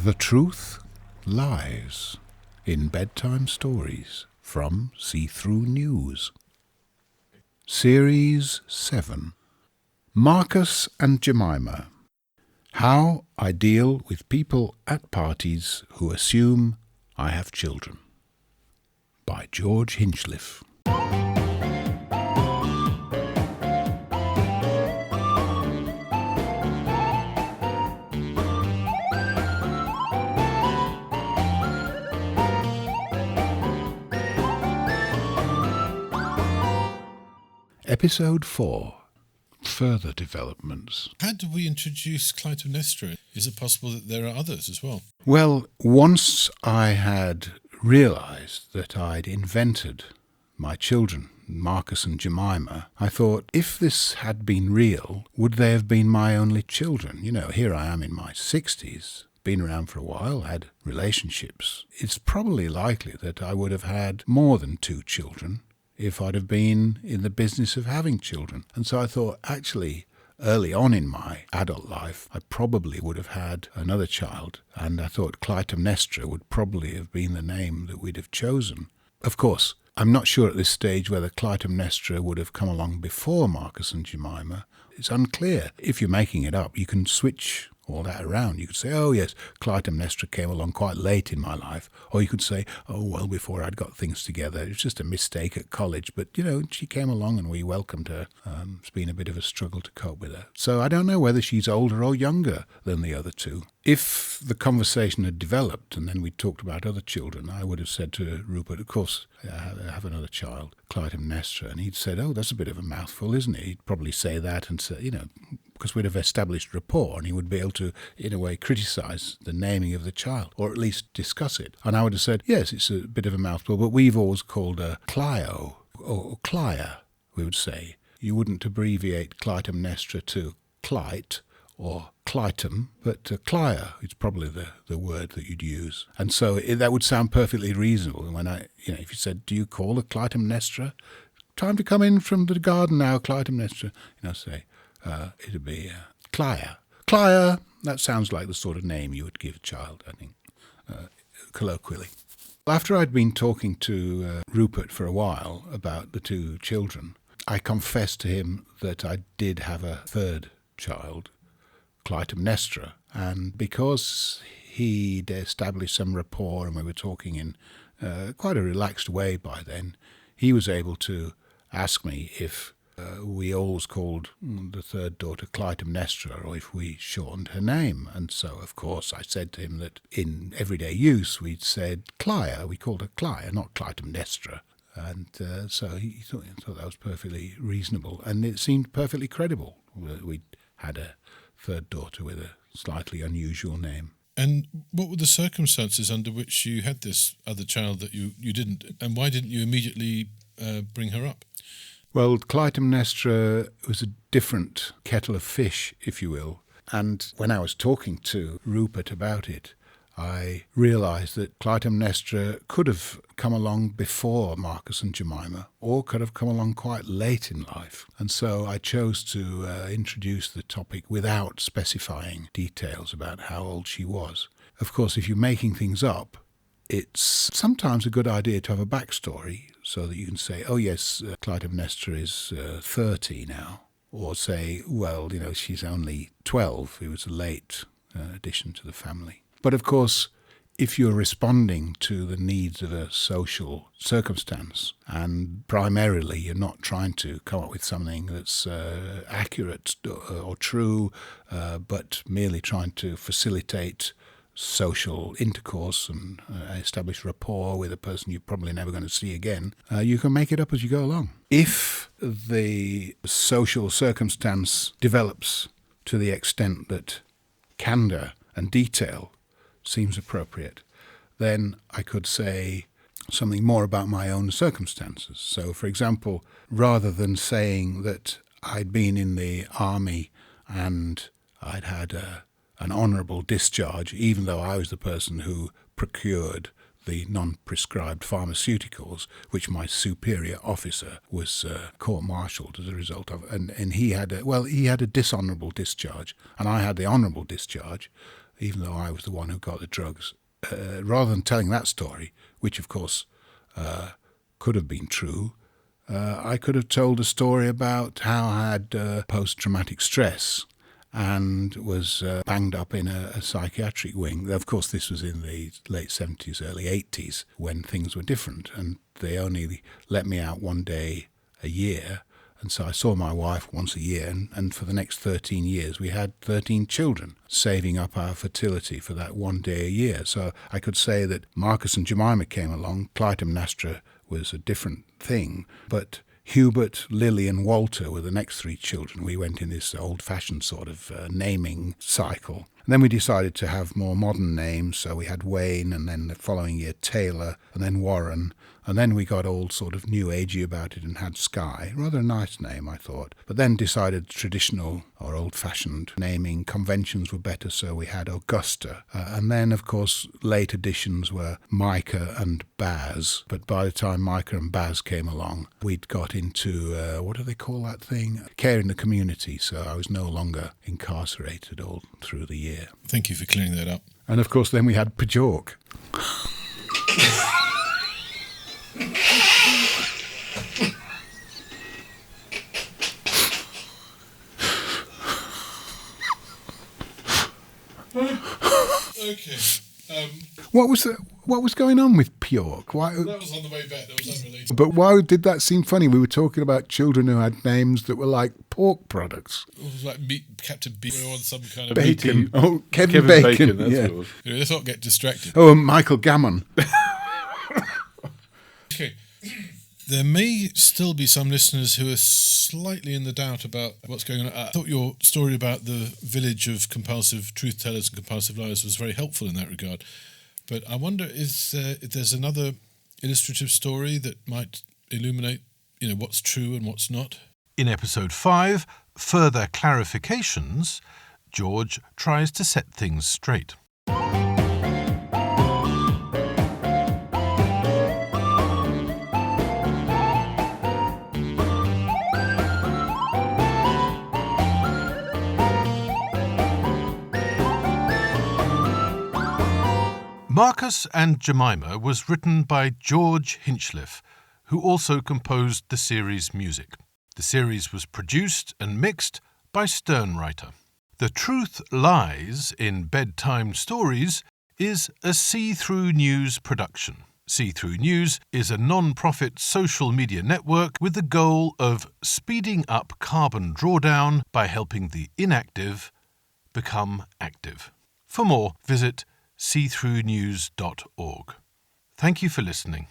The truth lies in bedtime stories from See-Through News. Series 7. Marcus and Jemima. How I Deal with People at Parties Who Assume I Have Children. By George Hinchliffe. Episode 4. Further developments. How do we introduce Clytemnestra? Is it possible that there are others as well? Well, once I had realised that I'd invented my children, Marcus and Jemima, I thought, if this had been real, would they have been my only children? You know, here I am in my 60s, been around for a while, had relationships. It's probably likely that I would have had more than 2 children if I'd have been in the business of having children. And so I thought, actually, early on in my adult life, I probably would have had another child, and I thought Clytemnestra would probably have been the name that we'd have chosen. Of course, I'm not sure at this stage whether Clytemnestra would have come along before Marcus and Jemima. It's unclear. If you're making it up, you can switch all that around. You could say, oh yes, Clytemnestra came along quite late in my life. Or you could say, oh, well before I'd got things together. It was just a mistake at college. But, you know, she came along and we welcomed her. It's been a bit of a struggle to cope with her. So I don't know whether she's older or younger than the other 2. If the conversation had developed and then we talked about other children, I would have said to Rupert, of course, I have another child, Clytemnestra. And he'd said, oh, that's a bit of a mouthful, isn't it? He'd probably say that and say, you know, because we'd have established rapport and he would be able to, in a way, criticise the naming of the child, or at least discuss it. And I would have said, yes, it's a bit of a mouthful, but we've always called her Clio, or Clya, we would say. You wouldn't abbreviate Clytemnestra to Clyte or Clytum, but Clya is probably the word that you'd use. And so that would sound perfectly reasonable. And when if you said, do you call her Clytemnestra? Time to come in from the garden now, Clytemnestra. Say, it'd be Clya. Clya, that sounds like the sort of name you would give a child, I think, colloquially. After I'd been talking to Rupert for a while about the 2 children, I confessed to him that I did have a third child, Clytemnestra, and because he'd established some rapport and we were talking in quite a relaxed way by then, he was able to ask me if we always called the third daughter Clytemnestra, or if we shortened her name. And so, of course, I said to him that in everyday use we'd said Clya. We called her Clya, not Clytemnestra. And so he thought that was perfectly reasonable. And it seemed perfectly credible that we'd had a third daughter with a slightly unusual name. And what were the circumstances under which you had this other child that you didn't? And why didn't you immediately bring her up? Well, Clytemnestra was a different kettle of fish, if you will. And when I was talking to Rupert about it, I realised that Clytemnestra could have come along before Marcus and Jemima, or could have come along quite late in life. And so I chose to introduce the topic without specifying details about how old she was. Of course, if you're making things up, it's sometimes a good idea to have a backstory so that you can say, oh yes, Clytemnestra is 30 now. Or say, well, she's only 12. It was a late addition to the family. But of course, if you're responding to the needs of a social circumstance, and primarily you're not trying to come up with something that's accurate or true, but merely trying to facilitate social intercourse and establish rapport with a person you're probably never going to see again, you can make it up as you go along. If the social circumstance develops to the extent that candour and detail seems appropriate, then I could say something more about my own circumstances. So, for example, rather than saying that I'd been in the army and I'd had an honourable discharge, even though I was the person who procured the non-prescribed pharmaceuticals, which my superior officer was court-martialed as a result of, and he had a dishonourable discharge, and I had the honourable discharge. even though I was the one who got the drugs. Rather than telling that story, which of course could have been true, I could have told a story about how I had post-traumatic stress and was banged up in a psychiatric wing. Of course, this was in the late 70s, early 80s, when things were different, and they only let me out one day a year. And so I saw my wife once a year, and for the next 13 years we had 13 children, saving up our fertility for that one day a year. So I could say that Marcus and Jemima came along. Clytemnestra was a different thing, but Hubert, Lily and Walter were the next 3 children. We went in this old-fashioned sort of naming cycle. And then we decided to have more modern names, so we had Wain, and then the following year Taylor, and then Warren. And then we got all sort of new agey about it and had Skye. Rather a nice name, I thought. But then decided traditional or old-fashioned naming conventions were better, so we had Augusta. And then, of course, late additions were Micah and Baz. But by the time Micah and Baz came along, we'd got into, what do they call that thing? Care in the community, so I was no longer incarcerated all through the year. Thank you for clearing that up. And, of course, then we had Pajork. Okay. What was going on with Pjork? Why? That was on the way back. That was unrelated. But why did that seem funny? We were talking about children who had names that were like pork products. It was like Captain B on some kind of Bacon. Oh, Kevin Bacon. That's Yeah. what it was. Let's not get distracted. Oh, and Michael Gammon. Okay. There may still be some listeners who are slightly in the doubt about what's going on. I thought your story about the village of compulsive truth tellers and compulsive liars was very helpful in that regard. But I wonder if there's another illustrative story that might illuminate, what's true and what's not. In episode 5, Further Clarifications, George tries to set things straight. Marcus and Jemima was written by George Hinchliffe, who also composed the series' music. The series was produced and mixed by SternWriter. The Truth Lies in Bedtime Stories is a See-Through News production. See-Through News is a non-profit social media network with the goal of speeding up carbon drawdown by helping the inactive become active. For more, visit seethroughnews.org. Thank you for listening.